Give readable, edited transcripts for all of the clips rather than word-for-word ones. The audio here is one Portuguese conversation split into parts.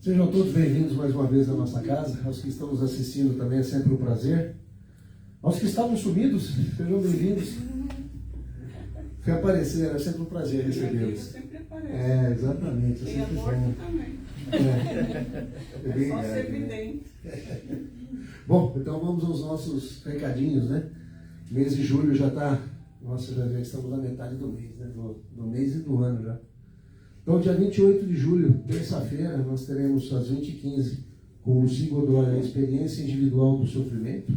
Sejam todos bem-vindos mais uma vez à nossa casa. Aos que estão nos assistindo também é sempre um prazer. Aos que estavam sumidos, sejam bem-vindos. Reapareceram, é sempre um prazer recebê-los. Sempre aparece. Exatamente. Tem a porta também. É só ser evidente. Bom, então vamos aos nossos recadinhos, né? Mês de julho já está... Nossa, já estamos na metade do mês, né? Do mês e do ano já. Então, dia 28 de julho, terça-feira, nós teremos às 20h15 com o Luci Godoy, a experiência individual do sofrimento.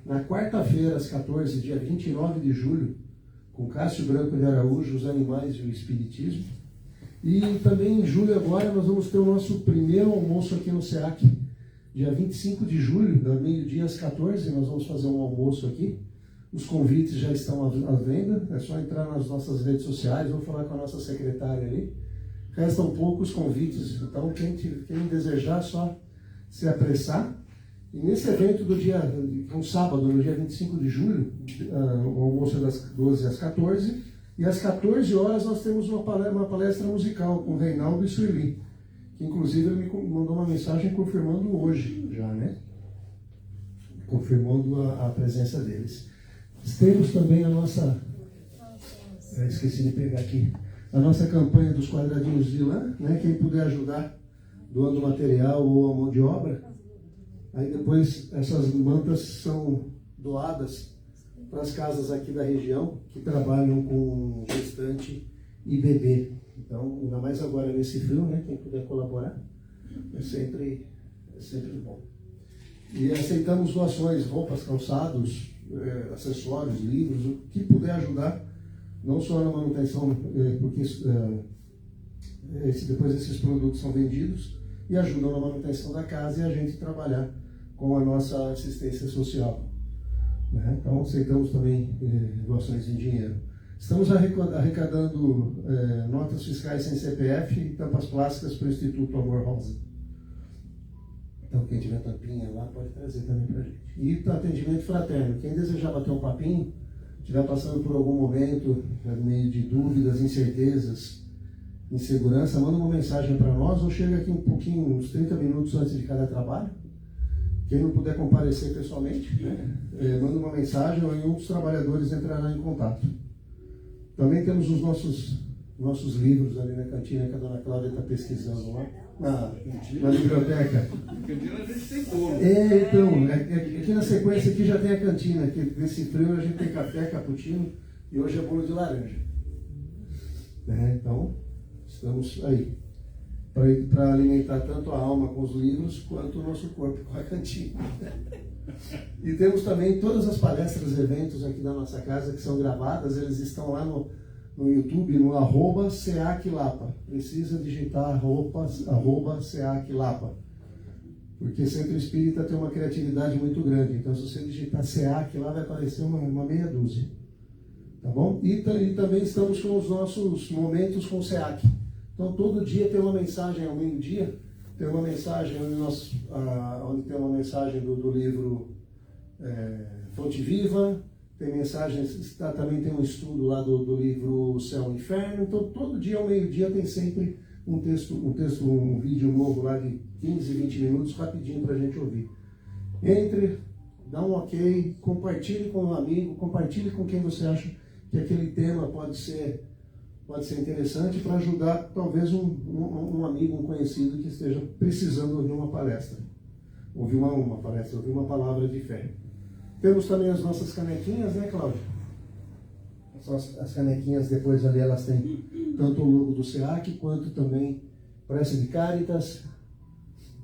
Na quarta-feira, às 14h, dia 29 de julho, com Cássio Branco de Araújo, os animais e o espiritismo. E também em julho agora nós vamos ter o nosso primeiro almoço aqui no SEAC. Dia 25 de julho, da meio-dia às 14h, nós vamos fazer um almoço aqui. Os convites já estão à venda, é só entrar nas nossas redes sociais, vou falar com a nossa secretária ali. Restam poucos convites, então quem desejar, só se apressar. E nesse evento do dia, um sábado, no dia 25 de julho, o almoço é das 12 às 14, e às 14 horas nós temos uma palestra musical com o Reinaldo e Sueli, que inclusive ele me mandou uma mensagem confirmando hoje, já, né? Confirmando a presença deles. Temos também a nossa... esqueci de pegar aqui. A nossa campanha dos quadradinhos de lã, né? Quem puder ajudar doando material ou a mão de obra. Aí depois essas mantas são doadas para as casas aqui da região que trabalham com gestante e bebê. Então, ainda mais agora nesse frio, né? Quem puder colaborar é sempre bom. E aceitamos doações, roupas, calçados, acessórios, livros, o que puder ajudar, não só na manutenção, porque depois esses produtos são vendidos e ajudam na manutenção da casa e a gente trabalhar com a nossa assistência social. Né? Então, aceitamos também doações em dinheiro. Estamos arrecadando notas fiscais sem CPF e tampas plásticas para o Instituto Amor Rosa. Então, quem tiver tampinha lá pode trazer também para a gente. E para atendimento fraterno, quem desejar bater um papinho, estiver passando por algum momento, meio de dúvidas, incertezas, insegurança, manda uma mensagem para nós ou chega aqui um pouquinho, uns 30 minutos antes de cada trabalho. Quem não puder comparecer pessoalmente, né, manda uma mensagem ou um dos trabalhadores entrará em contato. Também temos os nossos livros ali na cantina que a dona Cláudia está pesquisando lá, na biblioteca. Cantina a gente tem bolo. Então, aqui na sequência aqui já tem a cantina, que nesse frio a gente tem café, cappuccino e hoje é bolo de laranja. Então, estamos aí para alimentar tanto a alma com os livros quanto o nosso corpo com a cantina. E temos também todas as palestras e eventos aqui da nossa casa que são gravadas, eles estão lá no YouTube, no @SEACLapa. Precisa digitar @SEACLapa. Porque Centro Espírita tem uma criatividade muito grande. Então, se você digitar SEAC lá, vai aparecer uma meia dúzia. Tá bom? E também estamos com os nossos momentos com o SEAC. Então, todo dia tem uma mensagem ao meio-dia. Tem uma mensagem onde tem uma mensagem do livro Fonte Viva. Tem mensagens, também tem um estudo lá do livro Céu e Inferno. Então, todo dia ao meio-dia tem sempre um vídeo novo lá de 15, 20 minutos, rapidinho para a gente ouvir. Entre, dá um ok, compartilhe com um amigo, compartilhe com quem você acha que aquele tema pode ser interessante para ajudar talvez um amigo, um conhecido que esteja precisando ouvir uma palestra. Ouvir ouvir uma palavra de fé. Temos também as nossas canequinhas, né, Cláudia? As canequinhas depois ali elas têm tanto o logo do SEAC quanto também prece de Caritas,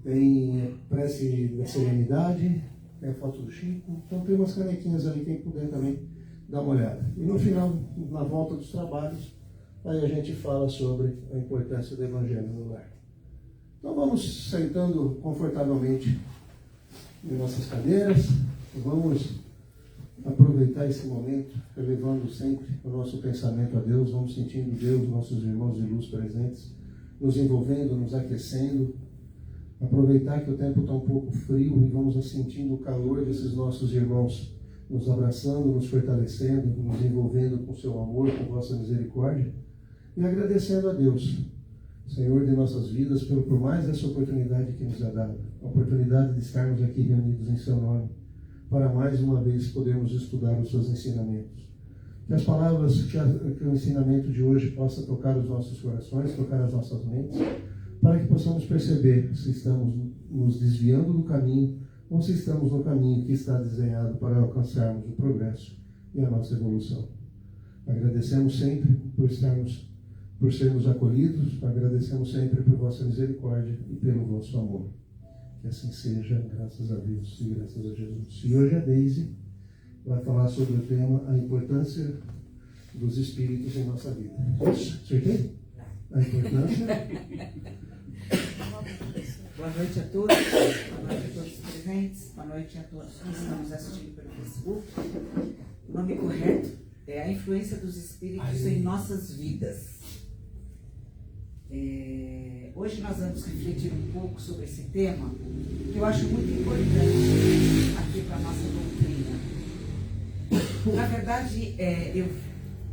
tem prece da Serenidade, tem a foto do Chico. Então tem umas canequinhas ali, quem puder também dar uma olhada. E no final, na volta dos trabalhos, aí a gente fala sobre a importância do Evangelho no lar. Então vamos sentando confortavelmente em nossas cadeiras. Vamos aproveitar esse momento, elevando sempre o nosso pensamento a Deus, vamos sentindo Deus, nossos irmãos de luz presentes, nos envolvendo, nos aquecendo. Aproveitar que o tempo está um pouco frio e vamos sentindo o calor desses nossos irmãos, nos abraçando, nos fortalecendo, nos envolvendo com seu amor, com vossa misericórdia, e agradecendo a Deus Senhor, de nossas vidas, por mais essa oportunidade que nos é dada, a oportunidade de estarmos aqui reunidos em Seu nome, para mais uma vez podermos estudar os Seus ensinamentos. Que as palavras, que o ensinamento de hoje possa tocar os nossos corações, tocar as nossas mentes, para que possamos perceber se estamos nos desviando do caminho ou se estamos no caminho que está desenhado para alcançarmos o progresso e a nossa evolução. Agradecemos sempre por sermos acolhidos, agradecemos sempre por vossa misericórdia e pelo vosso amor. Que assim seja, graças a Deus e graças a Jesus. E hoje a Deise vai falar sobre o tema a importância dos espíritos em nossa vida. Acertei? A importância. Boa noite a todos, boa noite a todos os presentes, boa noite a todos que estamos assistindo pelo Facebook. O nome correto é a influência dos espíritos em nossas vidas. Hoje nós vamos refletir um pouco sobre esse tema, que eu acho muito importante aqui para a nossa doutrina. Na verdade,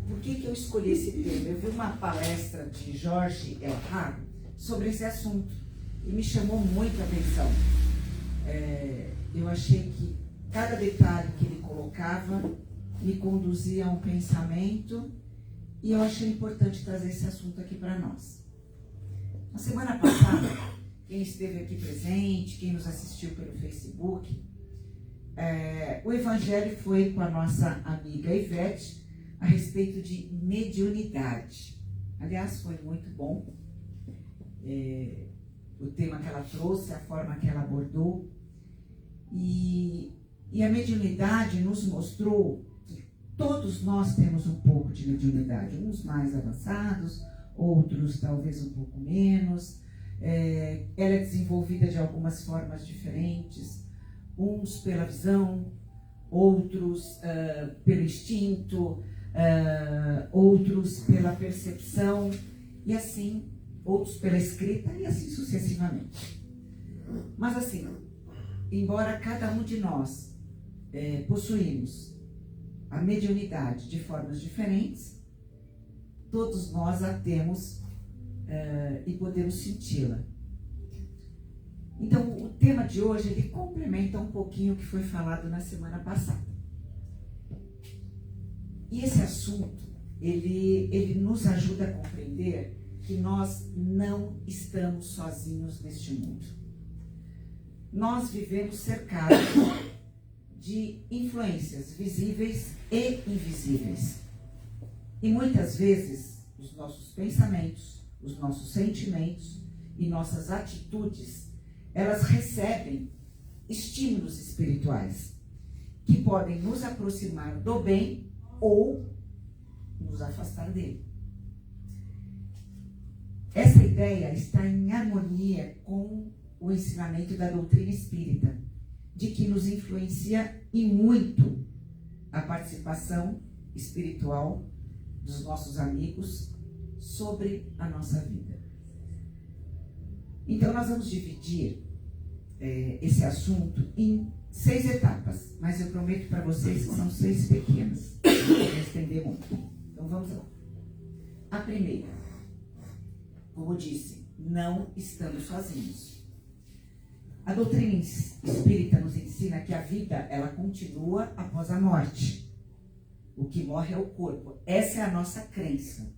por que eu escolhi esse tema? Eu vi uma palestra de Jorge Elhard sobre esse assunto e me chamou muito a atenção. Eu achei que cada detalhe que ele colocava me conduzia a um pensamento e eu achei importante trazer esse assunto aqui para nós. Na semana passada, quem esteve aqui presente, quem nos assistiu pelo Facebook, o Evangelho foi com a nossa amiga Ivete a respeito de mediunidade. Aliás, foi muito bom o tema que ela trouxe, a forma que ela abordou. E a mediunidade nos mostrou que todos nós temos um pouco de mediunidade, uns mais avançados, outros talvez um pouco menos. Ela é desenvolvida de algumas formas diferentes, uns pela visão, outros pelo instinto, outros pela percepção, e assim, outros pela escrita, e assim sucessivamente. Mas assim, embora cada um de nós possuímos a mediunidade de formas diferentes, todos nós a temos e podemos senti-la. Então, o tema de hoje, ele complementa um pouquinho o que foi falado na semana passada. E esse assunto, ele nos ajuda a compreender que nós não estamos sozinhos neste mundo. Nós vivemos cercados de influências visíveis e invisíveis. E muitas vezes, os nossos pensamentos, os nossos sentimentos e nossas atitudes, elas recebem estímulos espirituais que podem nos aproximar do bem ou nos afastar dele. Essa ideia está em harmonia com o ensinamento da doutrina espírita, de que nos influencia e muito a participação espiritual dos nossos amigos sobre a nossa vida. Então, nós vamos dividir esse assunto em 6 etapas, mas eu prometo para vocês que são 6 pequenas, não vou estender muito. Então, vamos lá. A primeira, como eu disse, não estamos sozinhos. A doutrina espírita nos ensina que a vida, ela continua após a morte. O que morre é o corpo. Essa é a nossa crença.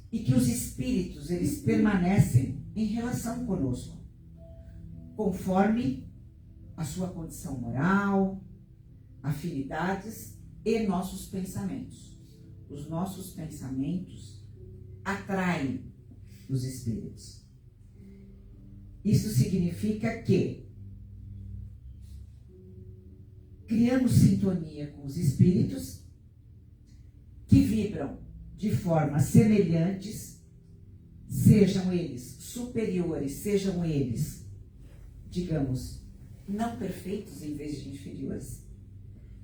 E que os espíritos, eles permanecem em relação conosco, conforme a sua condição moral, afinidades e nossos pensamentos. Os nossos pensamentos atraem os espíritos. Isso significa que criamos sintonia com os espíritos que vibram de formas semelhantes, sejam eles superiores, sejam eles, digamos, não perfeitos em vez de inferiores.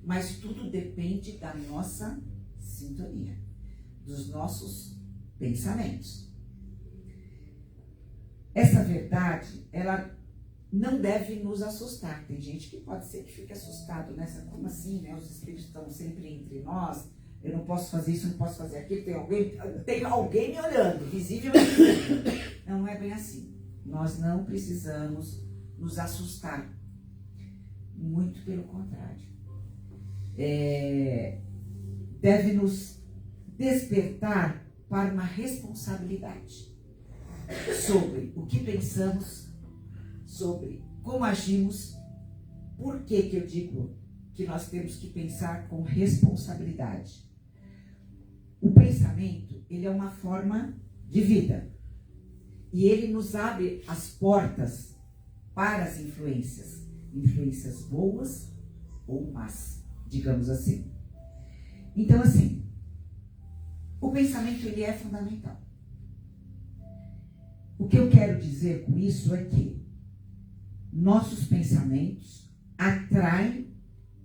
Mas tudo depende da nossa sintonia, dos nossos pensamentos. Essa verdade, ela não deve nos assustar. Tem gente que pode ser que fique assustado nessa, como assim, né? Os espíritos estão sempre entre nós, eu não posso fazer isso, eu não posso fazer aquilo, tem alguém me olhando, visível ou invisível. Não, não é bem assim. Nós não precisamos nos assustar. Muito pelo contrário. Deve nos despertar para uma responsabilidade sobre o que pensamos, sobre como agimos. Por que eu digo que nós temos que pensar com responsabilidade? O pensamento, ele é uma forma de vida. E ele nos abre as portas para as influências. Influências boas ou más, digamos assim. Então, assim, o pensamento, ele é fundamental. O que eu quero dizer com isso é que nossos pensamentos atraem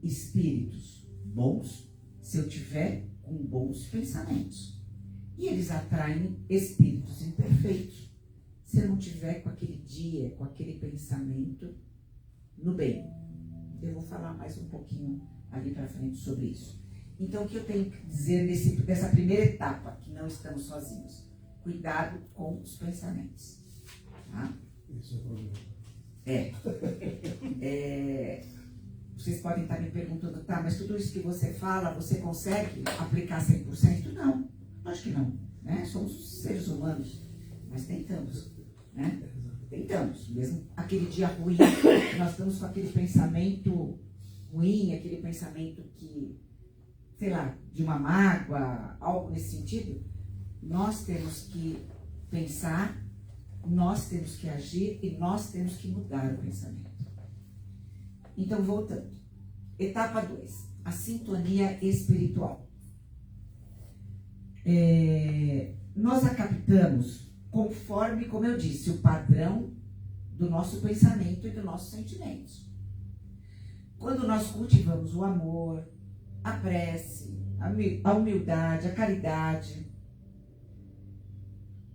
espíritos bons, se eu tiver com bons pensamentos. E eles atraem espíritos imperfeitos, se eu não tiver com aquele dia, com aquele pensamento no bem. Eu vou falar mais um pouquinho ali para frente sobre isso. Então, o que eu tenho que dizer nessa primeira etapa, que não estamos sozinhos? Cuidado com os pensamentos. Tá? Isso é problema. Vocês podem estar me perguntando, tá, mas tudo isso que você fala, você consegue aplicar 100%? Não, acho que não. Né? Somos seres humanos, mas tentamos. Né? Tentamos, mesmo aquele dia ruim, nós estamos com aquele pensamento ruim, aquele pensamento que, sei lá, de uma mágoa, algo nesse sentido, nós temos que pensar, nós temos que agir e nós temos que mudar o pensamento. Então, voltando. Etapa 2, a sintonia espiritual. Nós a captamos conforme, como eu disse, o padrão do nosso pensamento e dos nossos sentimentos. Quando nós cultivamos o amor, a prece, a humildade, a caridade,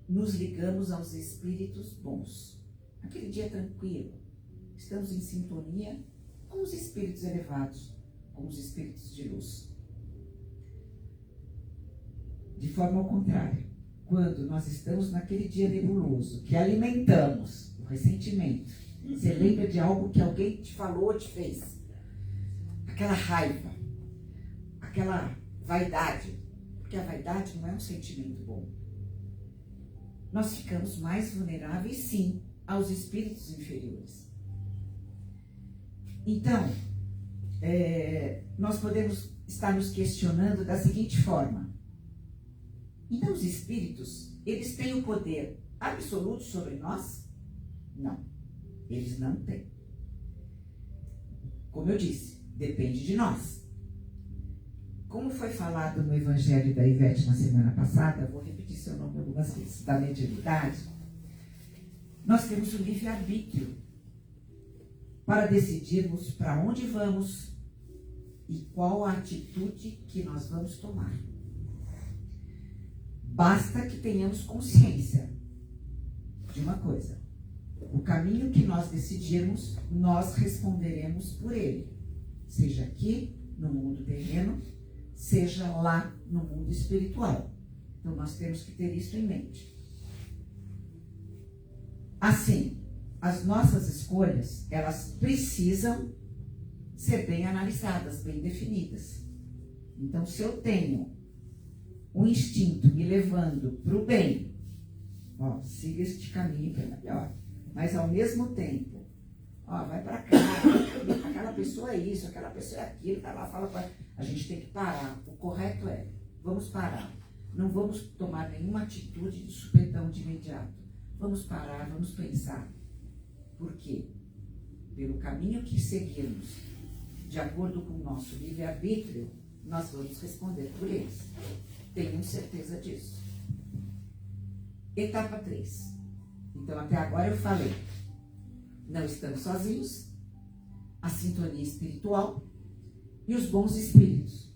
nos ligamos aos espíritos bons. Aquele dia tranquilo, estamos em sintonia com os espíritos elevados, com os espíritos de luz. De forma ao contrário, quando nós estamos naquele dia nebuloso, que alimentamos o ressentimento, você lembra de algo que alguém te falou, te fez, aquela raiva, aquela vaidade, porque a vaidade não é um sentimento bom. Nós ficamos mais vulneráveis, sim, aos espíritos inferiores. Então, nós podemos estar nos questionando da seguinte forma. Então, os espíritos, eles têm o poder absoluto sobre nós? Não, eles não têm. Como eu disse, depende de nós. Como foi falado no Evangelho da Ivete na semana passada, vou repetir seu nome algumas vezes, da mediunidade, nós temos o livre-arbítrio para decidirmos para onde vamos e qual a atitude que nós vamos tomar. Basta que tenhamos consciência de uma coisa. O caminho que nós decidirmos, nós responderemos por ele. Seja aqui, no mundo terreno, seja lá no mundo espiritual. Então, nós temos que ter isso em mente. Assim, as nossas escolhas, elas precisam ser bem analisadas, bem definidas. Então, se eu tenho um instinto me levando para o bem, siga este caminho que é melhor. Mas, ao mesmo tempo, vai para cá, aquela pessoa é isso, aquela pessoa é aquilo, tá lá, fala para... A gente tem que parar. O correto é, vamos parar. Não vamos tomar nenhuma atitude de supetão de imediato. Vamos parar, vamos pensar. Por quê? Pelo caminho que seguirmos, de acordo com o nosso livre-arbítrio, nós vamos responder por eles. Tenham certeza disso. Etapa 3. Então, até agora eu falei, não estamos sozinhos, a sintonia espiritual e os bons espíritos.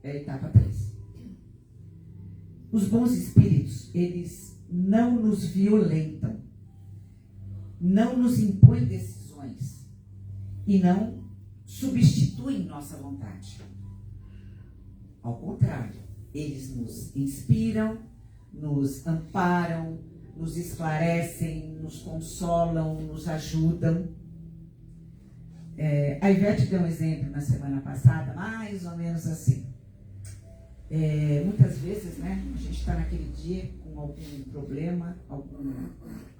É a etapa 3. Os bons espíritos, eles não nos violentam, não nos impõem decisões e não substituem nossa vontade. Ao contrário, Eles nos inspiram, nos amparam, nos esclarecem, nos consolam, nos ajudam. A Ivete deu um exemplo na semana passada, mais ou menos assim. Muitas vezes, né, a gente está naquele dia com algum problema,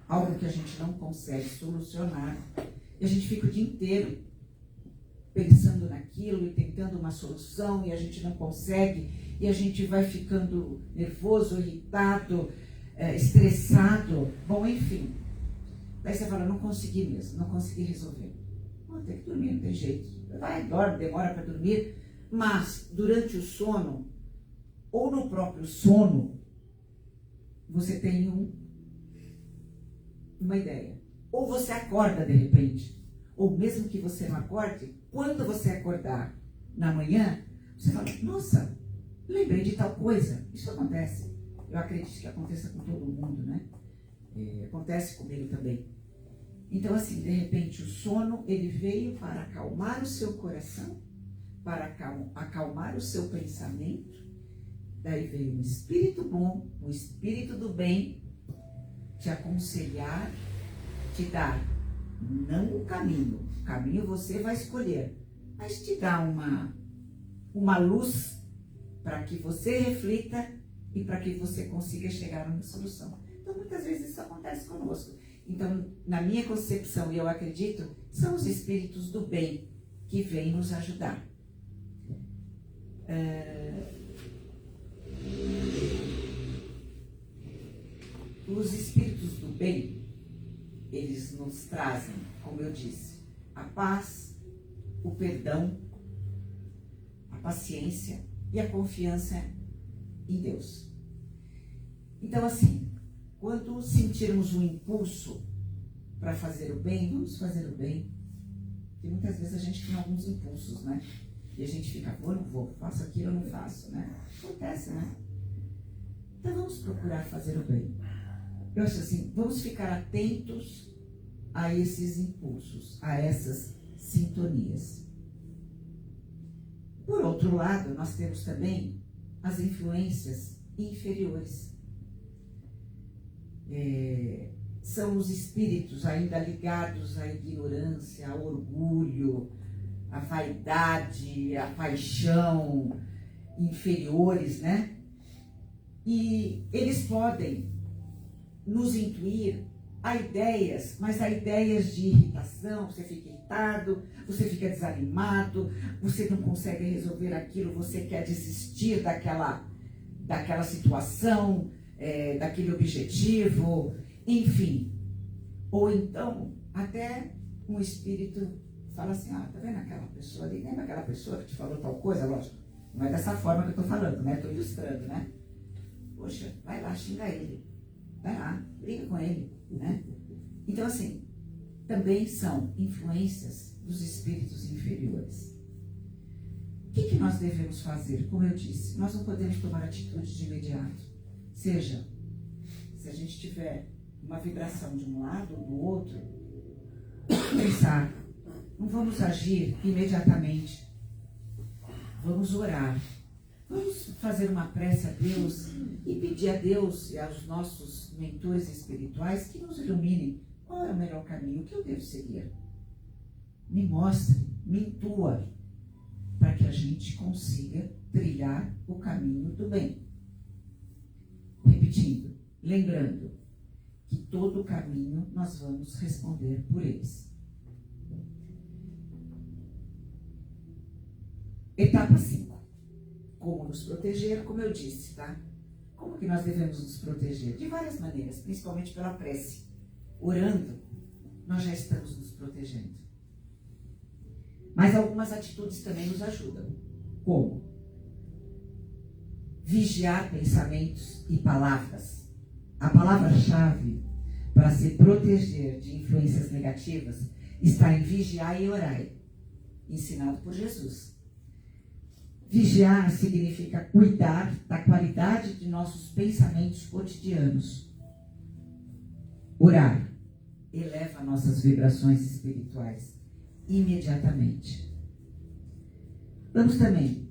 algo que a gente não consegue solucionar, e a gente fica o dia inteiro pensando naquilo e tentando uma solução, e a gente não consegue, e a gente vai ficando nervoso, irritado, estressado, bom, enfim. Daí você fala, não consegui mesmo, não consegui resolver. Tem que dormir, não tem jeito. Vai, dorme, demora para dormir, mas durante o sono, ou no próprio sono, você tem uma ideia. Ou você acorda de repente, ou mesmo que você não acorde, quando você acordar na manhã, você fala, nossa, lembrei de tal coisa. Isso acontece. Eu acredito que aconteça com todo mundo, né? Acontece comigo também. Então, assim, de repente, o sono, ele veio para acalmar o seu coração, para acalmar o seu pensamento. Daí veio um espírito bom, um espírito do bem, te aconselhar, te dar, não o caminho você vai escolher, mas te dar uma luz para que você reflita e para que você consiga chegar a uma solução. Então, muitas vezes isso acontece conosco. Então, na minha concepção, e eu acredito, são os espíritos do bem que vêm nos ajudar. Os espíritos do bem, eles nos trazem, como eu disse, a paz, o perdão, a paciência e a confiança em Deus. Então, assim, quando sentirmos um impulso para fazer o bem, vamos fazer o bem. Porque muitas vezes a gente tem alguns impulsos, né? E a gente fica, vou, não vou, faço aquilo, eu não faço, né? Acontece, né? Então vamos procurar fazer o bem. Eu acho assim, vamos ficar atentos a esses impulsos, a essas sintonias. Por outro lado, nós temos também as influências inferiores. São os espíritos ainda ligados à ignorância, ao orgulho, à vaidade, à paixão, inferiores, né? E eles podem nos intuir a ideias, mas a ideias de irritação, você fica irritado, você fica desanimado, você não consegue resolver aquilo, você quer desistir daquela situação, daquele objetivo, enfim. Ou então, até um espírito fala assim, tá vendo aquela pessoa ali? Lembra aquela pessoa que te falou tal coisa? Lógico, não é dessa forma que eu estou falando, né? Estou ilustrando, né? Poxa, vai lá, xinga ele. Vai lá, briga com ele, né? Então, assim, também são influências dos espíritos inferiores. O que nós devemos fazer? Como eu disse, nós não podemos tomar atitude de imediato. Seja, se a gente tiver uma vibração de um lado ou do outro, pensar, não vamos agir imediatamente. Vamos orar. Vamos fazer uma prece a Deus e pedir a Deus e aos nossos mentores espirituais que nos iluminem. Qual é o melhor caminho? O que eu devo seguir? Me mostre, me intua, para que a gente consiga trilhar o caminho do bem. Repetindo, lembrando que todo o caminho nós vamos responder por eles. Etapa 5. Como nos proteger, como eu disse, tá? Como que nós devemos nos proteger? De várias maneiras, principalmente pela prece. Orando, nós já estamos nos protegendo. Mas algumas atitudes também nos ajudam. Como? Vigiar pensamentos e palavras. A palavra-chave para se proteger de influências negativas está em vigiar e orar, ensinado por Jesus. Vigiar significa cuidar da qualidade de nossos pensamentos cotidianos. Orar eleva nossas vibrações espirituais imediatamente. Vamos também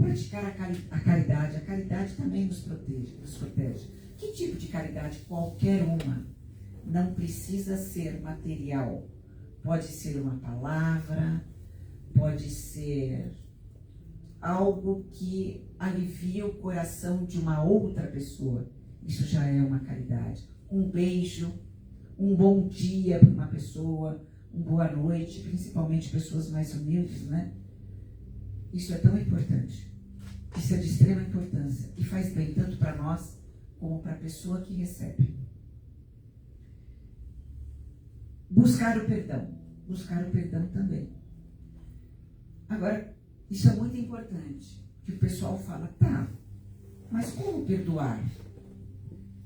Praticar a caridade. A caridade também nos protege. Que tipo de caridade? Qualquer uma. Não precisa ser material. Pode ser uma palavra, pode ser algo que alivia o coração de uma outra pessoa. Isso já é uma caridade. Um beijo, um bom dia para uma pessoa, uma boa noite, principalmente pessoas mais humildes, né? Isso é tão importante. Isso é de extrema importância e faz bem tanto para nós como para a pessoa que recebe. Buscar o perdão. Buscar o perdão também. Agora, isso é muito importante, que o pessoal fala, tá, mas como perdoar?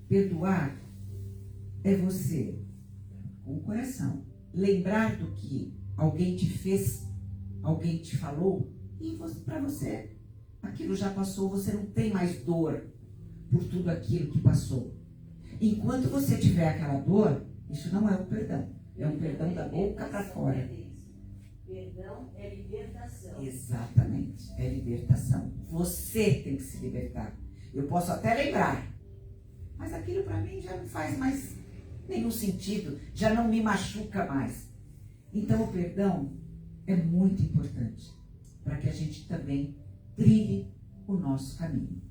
Perdoar é você, com o coração, lembrar do que alguém te fez, alguém te falou, e para você, aquilo já passou, você não tem mais dor por tudo aquilo que passou. Enquanto você tiver aquela dor, isso não é o perdão, é um perdão da boca para fora. Perdão é libertação. Exatamente, é libertação. Você tem que se libertar. Eu posso até lembrar, mas aquilo para mim já não faz mais nenhum sentido, já não me machuca mais. Então o perdão é muito importante para que a gente também trilhe o nosso caminho.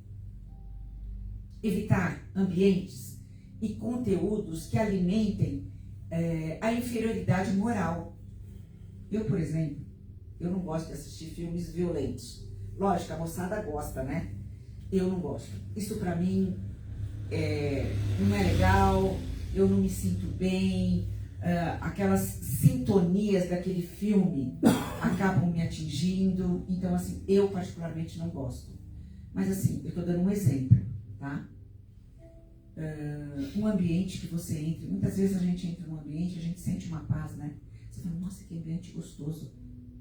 Evitar ambientes e conteúdos que alimentem a inferioridade moral. Eu, por exemplo, eu não gosto de assistir filmes violentos. Lógico, a moçada gosta, né? Eu não gosto. Isso para mim não é legal, eu não me sinto bem, aquelas sintonias daquele filme acabam me atingindo. Então, assim, eu particularmente não gosto. Mas, assim, eu estou dando um exemplo, tá? Um ambiente que você entra, muitas vezes a gente entra num ambiente, a gente sente uma paz, né? Você fala, nossa, que ambiente gostoso.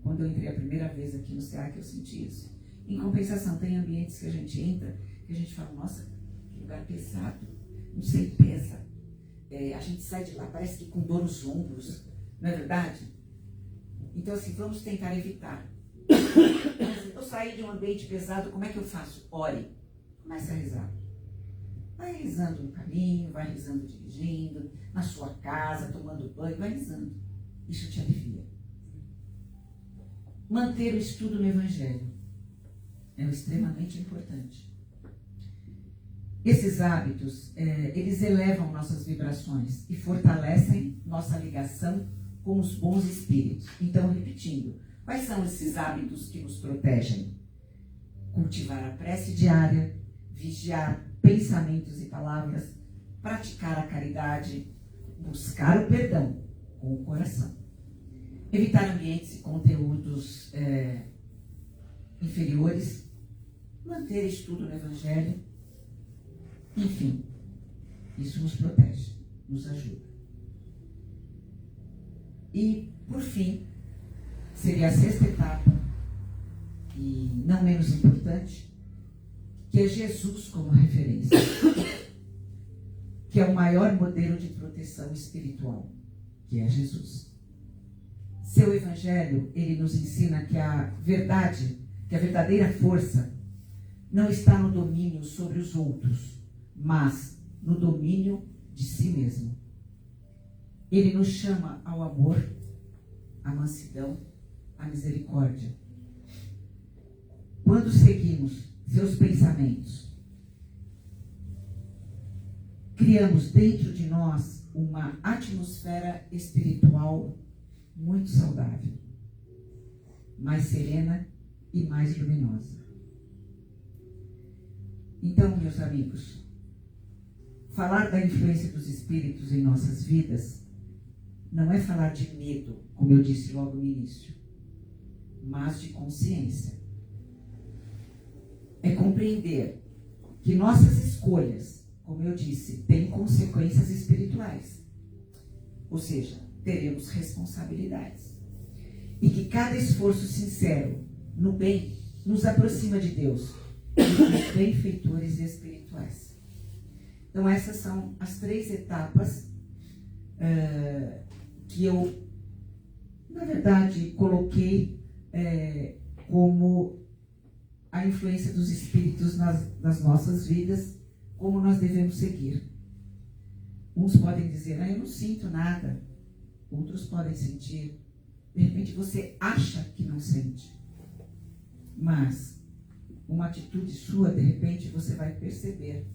Quando eu entrei a primeira vez aqui no SEAC, eu senti isso. Em compensação, tem ambientes que a gente entra, que a gente fala, nossa, que lugar pesado, não sei, pesa. A gente sai de lá, parece que com dor nos ombros, não é verdade? Então, assim, vamos tentar evitar. Eu saí de um ambiente pesado, como é que eu faço? Ore. Comece a rezar. Vai rezando no caminho, vai rezando dirigindo, na sua casa, tomando banho, vai rezando. Isso te alivia. Manter o estudo no Evangelho é extremamente importante. Esses hábitos, eles elevam nossas vibrações e fortalecem nossa ligação com os bons espíritos. Então, repetindo, quais são esses hábitos que nos protegem? Cultivar a prece diária, vigiar pensamentos e palavras, praticar a caridade, buscar o perdão com o coração. Evitar ambientes e conteúdos inferiores, manter estudo no Evangelho, enfim, isso nos protege, nos ajuda. E, por fim, seria a sexta etapa, e não menos importante, que é Jesus como referência, que é o maior modelo de proteção espiritual, que é Jesus. Seu Evangelho, ele nos ensina que a verdade, que a verdadeira força não está no domínio sobre os outros, mas no domínio de si mesmo. Ele nos chama ao amor, à mansidão, à misericórdia. Quando seguimos seus pensamentos, criamos dentro de nós uma atmosfera espiritual muito saudável, mais serena e mais luminosa. Então, meus amigos, falar da influência dos espíritos em nossas vidas não é falar de medo, como eu disse logo no início, mas de consciência. É compreender que nossas escolhas, como eu disse, têm consequências espirituais. Ou seja, teremos responsabilidades. E que cada esforço sincero no bem nos aproxima de Deus e dos benfeitores espirituais. Então, essas são as 3 etapas que eu, na verdade, coloquei como a a influência dos espíritos nas nossas vidas, como nós devemos seguir. Uns podem dizer, eu não sinto nada. Outros podem sentir. De repente você acha que não sente. Mas uma atitude sua, de repente você vai perceber.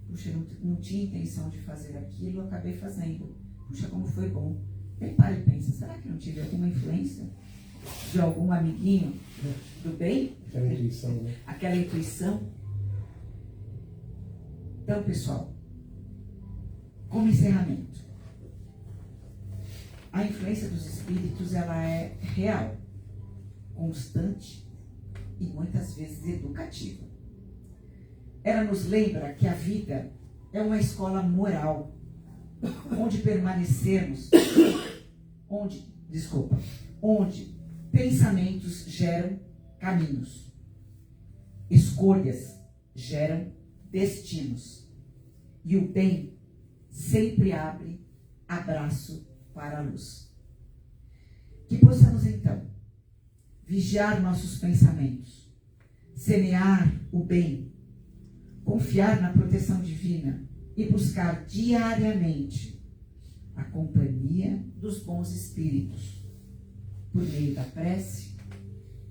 Puxa, não tinha intenção de fazer aquilo, eu acabei fazendo. Puxa, como foi bom. Aí para e pensa, será que não tive alguma influência de algum amiguinho do bem? Aquela intuição, né? Aquela intuição. Então, pessoal, como encerramento, a influência dos espíritos, ela é real, constante e muitas vezes educativa. Ela nos lembra que a vida é uma escola moral, onde permanecermos, onde pensamentos geram caminhos, escolhas geram destinos, e o bem sempre abre abraço para a luz. Que possamos então vigiar nossos pensamentos, semear o bem, confiar na proteção divina e buscar diariamente a companhia dos bons espíritos, por meio da prece,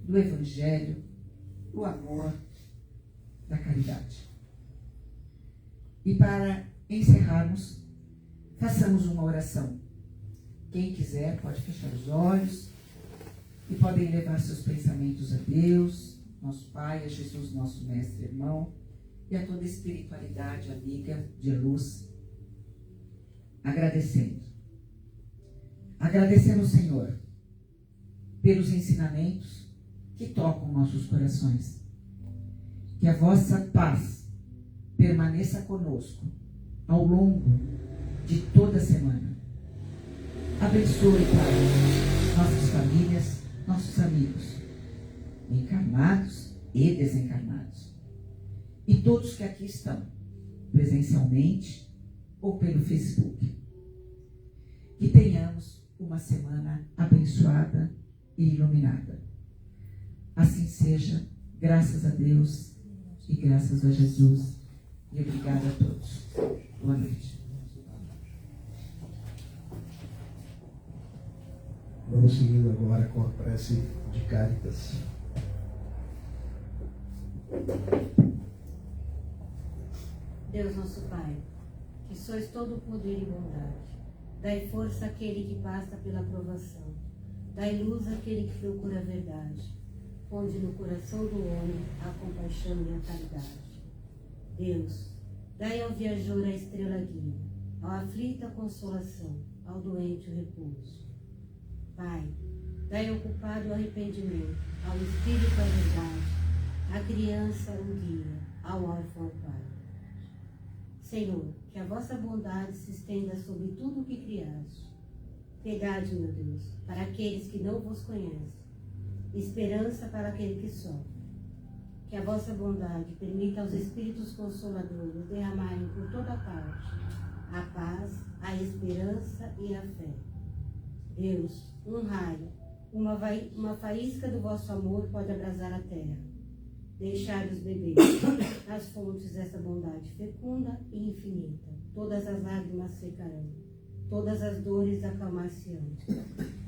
do evangelho, do amor, da caridade. E para encerrarmos, façamos uma oração. Quem quiser pode fechar os olhos e podem levar seus pensamentos a Deus, nosso Pai, a Jesus, nosso Mestre, irmão, e a toda a espiritualidade amiga de luz, agradecendo. Agradecemos, Senhor, pelos ensinamentos que tocam nossos corações. Que a vossa paz permaneça conosco ao longo de toda a semana. Abençoe, Pai, nossas famílias, nossos amigos, encarnados e desencarnados, e todos que aqui estão, presencialmente ou pelo Facebook. Que tenhamos uma semana abençoada e iluminada. Assim seja, graças a Deus e graças a Jesus. E obrigada a todos. Boa noite. Vamos seguindo agora com a prece de Cáritas. Deus nosso Pai, que sois todo o poder e bondade, dai força àquele que passa pela provação, dai luz àquele que procura a verdade, ponde no coração do homem a compaixão e a caridade. Deus, dai ao viajor a estrela guia, ao aflito a consolação, ao doente o repouso. Pai, dai ao culpado o arrependimento, ao espírito a verdade, à criança o guia, ao órfão o Pai. Senhor, que a vossa bondade se estenda sobre tudo o que criaste. Piedade, meu Deus, para aqueles que não vos conhecem, esperança para aquele que sofre. Que a vossa bondade permita aos Espíritos Consoladores derramarem por toda parte a paz, a esperança e a fé. Deus, um raio, uma faísca do vosso amor pode abrasar a terra. Deixai-os beber as fontes dessa bondade fecunda e infinita. Todas as lágrimas secarão, todas as dores acalmar-se-ão.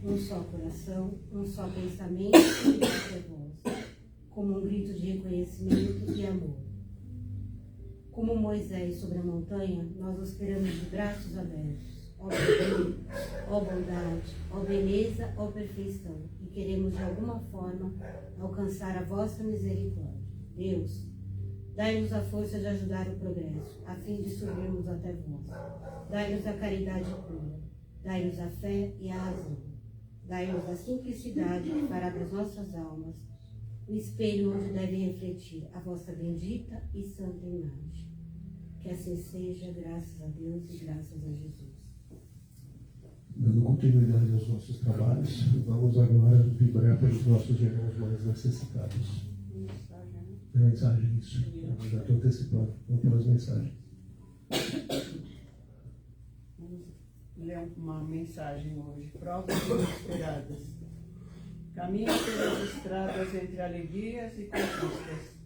Um só coração, um só pensamento e uma só voz, como um grito de reconhecimento e amor. Como Moisés sobre a montanha, nós o esperamos de braços abertos. Ó bem, ó bondade, ó beleza, ó perfeição, e queremos de alguma forma alcançar a vossa misericórdia. Deus, dai-nos a força de ajudar o progresso, a fim de subirmos até vós. Dai-nos a caridade pura, dai-nos a fé e a razão. Dai-nos a simplicidade que fará das nossas almas o espelho onde deve refletir a vossa bendita e santa imagem. Que assim seja, graças a Deus e graças a Jesus. Dando continuidade aos nossos trabalhos, vamos agora vibrar pelos nossos irmãos mais necessitados. Mensagem, isso. Eu já estou antecipando. Vamos pelas mensagens. Vamos ler uma mensagem hoje. Provas inesperadas. Caminha pelas estradas entre alegrias e conquistas,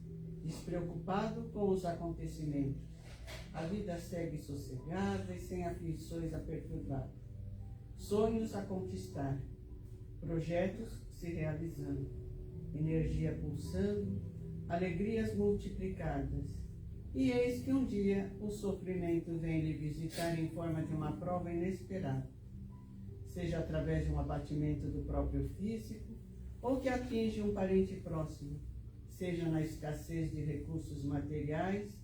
despreocupado com os acontecimentos. A vida segue sossegada e sem aflições a perturbar. Sonhos a conquistar, projetos se realizando, energia pulsando, alegrias multiplicadas. E eis que um dia o sofrimento vem lhe visitar em forma de uma prova inesperada, seja através de um abatimento do próprio físico ou que atinge um parente próximo, seja na escassez de recursos materiais,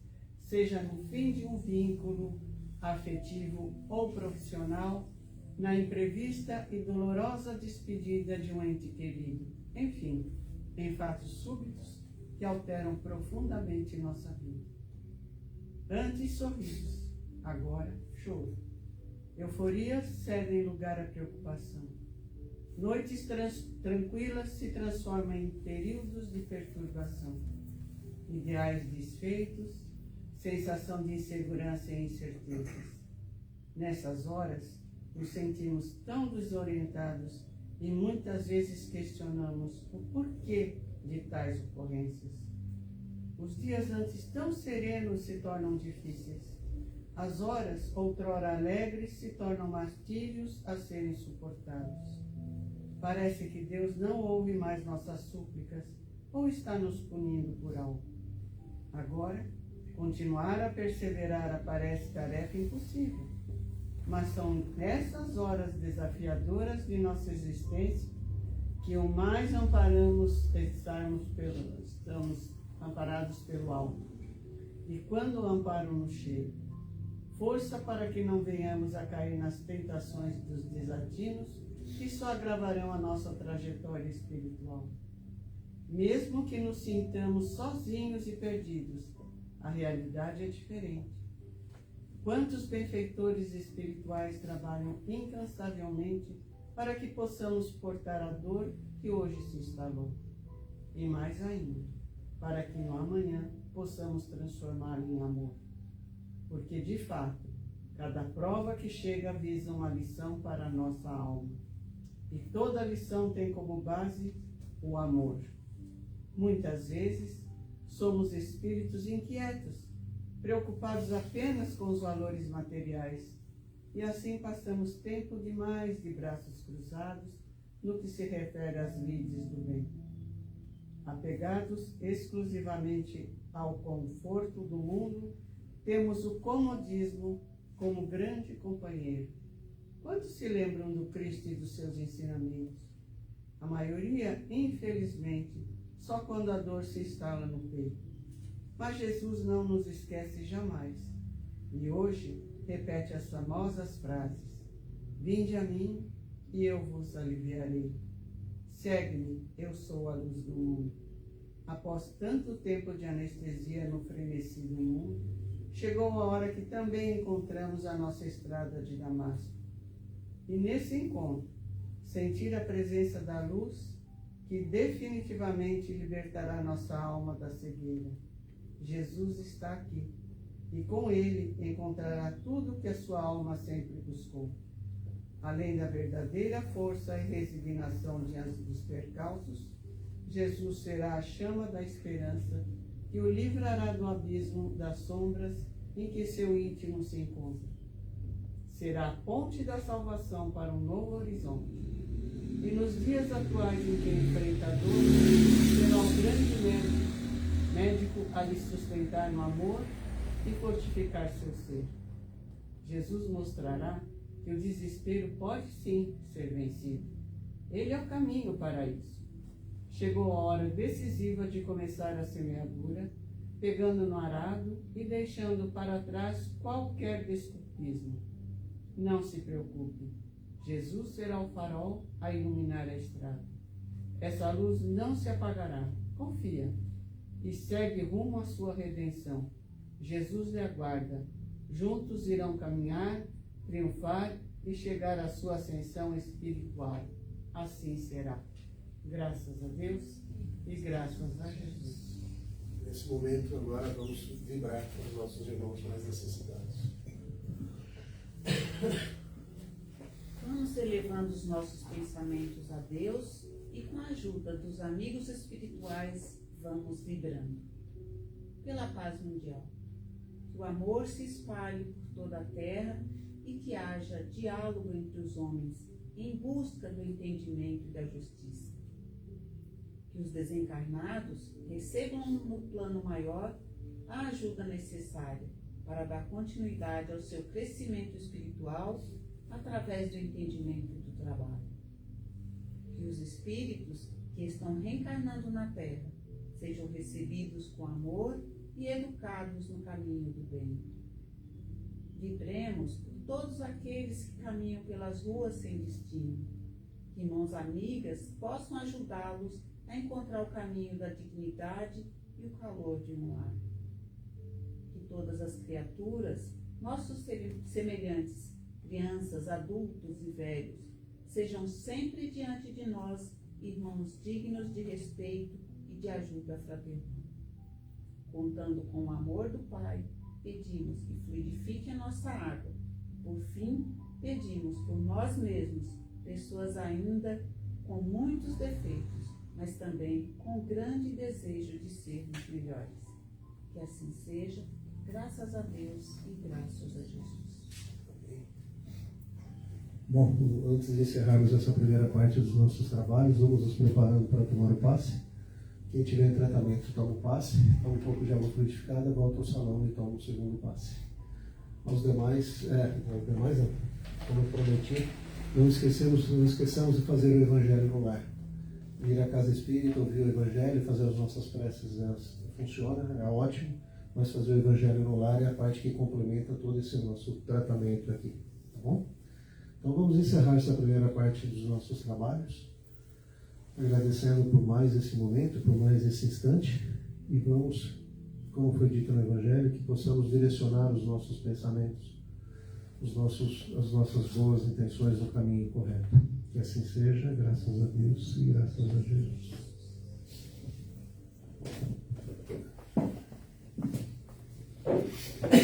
seja no fim de um vínculo afetivo ou profissional, na imprevista e dolorosa despedida de um ente querido. Enfim, em fatos súbitos que alteram profundamente nossa vida. Antes sorrisos, agora choro. Euforias cedem lugar à preocupação. Noites tranquilas se transformam em períodos de perturbação. Ideais desfeitos, sensação de insegurança e incertezas. Nessas horas, nos sentimos tão desorientados e muitas vezes questionamos o porquê de tais ocorrências. Os dias antes tão serenos se tornam difíceis. As horas, outrora alegres, se tornam martírios a serem suportados. Parece que Deus não ouve mais nossas súplicas ou está nos punindo por algo. Agora, continuar a perseverar aparece tarefa impossível. Mas são nessas horas desafiadoras de nossa existência que o mais estamos amparados pelo alto. E quando o amparo nos chega, força para que não venhamos a cair nas tentações dos desatinos que só agravarão a nossa trajetória espiritual. Mesmo que nos sintamos sozinhos e perdidos, a realidade é diferente. Quantos benfeitores espirituais trabalham incansavelmente para que possamos suportar a dor que hoje se instalou? E mais ainda, para que no amanhã possamos transformá-lo em amor. Porque, de fato, cada prova que chega visa uma lição para a nossa alma. E toda lição tem como base o amor. Muitas vezes, somos espíritos inquietos, preocupados apenas com os valores materiais, e assim passamos tempo demais de braços cruzados no que se refere às lides do bem. Apegados exclusivamente ao conforto do mundo, temos o comodismo como grande companheiro. Quantos se lembram do Cristo e dos seus ensinamentos? A maioria, infelizmente, só quando a dor se instala no peito. Mas Jesus não nos esquece jamais. E hoje repete as famosas frases: vinde a mim e eu vos aliviarei. Segue-me, eu sou a luz do mundo. Após tanto tempo de anestesia no frenesi do mundo, chegou a hora que também encontramos a nossa estrada de Damasco. E nesse encontro, sentir a presença da luz que definitivamente libertará nossa alma da cegueira. Jesus está aqui, e com ele encontrará tudo que a sua alma sempre buscou. Além da verdadeira força e resignação diante dos percalços, Jesus será a chama da esperança que o livrará do abismo das sombras em que seu íntimo se encontra. Será a ponte da salvação para um novo horizonte. E nos dias atuais em que enfrenta a dor, será um grande médico a lhe sustentar no amor e fortificar seu ser. Jesus mostrará que o desespero pode sim ser vencido. Ele é o caminho para isso. Chegou a hora decisiva de começar a semeadura, pegando no arado e deixando para trás qualquer desculpismo. Não se preocupe, Jesus será o farol a iluminar a estrada. Essa luz não se apagará, confia, e segue rumo à sua redenção. Jesus lhe aguarda, juntos irão caminhar, triunfar e chegar à sua ascensão espiritual. Assim será. Graças a Deus e graças a Jesus. Nesse momento, agora, vamos vibrar com os nossos irmãos mais necessitados. Vamos elevando os nossos pensamentos a Deus e com a ajuda dos amigos espirituais vamos vibrando. Pela paz mundial. Que o amor se espalhe por toda a terra e que haja diálogo entre os homens em busca do entendimento e da justiça. Que os desencarnados recebam no plano maior a ajuda necessária para dar continuidade ao seu crescimento espiritual através do entendimento do trabalho. Que os espíritos que estão reencarnando na Terra sejam recebidos com amor e educados no caminho do bem. Vibremos por todos aqueles que caminham pelas ruas sem destino, que mãos amigas possam ajudá-los a encontrar o caminho da dignidade e o calor de um lar. Que todas as criaturas, nossos semelhantes, crianças, adultos e velhos, sejam sempre diante de nós irmãos dignos de respeito e de ajuda fraternal. Contando com o amor do Pai, pedimos que fluidifique a nossa água. Por fim, pedimos por nós mesmos, pessoas ainda com muitos defeitos, mas também com grande desejo de sermos melhores. Que assim seja, graças a Deus e graças a Jesus. Bom, antes de encerrarmos essa primeira parte dos nossos trabalhos, vamos nos preparando para tomar o passe. Quem tiver em tratamento toma o passe, toma um pouco de água fluidificada, volta ao salão e toma o segundo passe. Aos demais, como eu prometi, não esqueçamos de fazer o Evangelho no lar. Ir à casa espírita, ouvir o Evangelho, fazer as nossas preces, funciona, é ótimo, mas fazer o Evangelho no lar é a parte que complementa todo esse nosso tratamento aqui, tá bom? Então vamos encerrar essa primeira parte dos nossos trabalhos, agradecendo por mais esse momento, por mais esse instante, e vamos, como foi dito no Evangelho, que possamos direcionar os nossos pensamentos, as nossas boas intenções no caminho correto. Que assim seja, graças a Deus e graças a Jesus.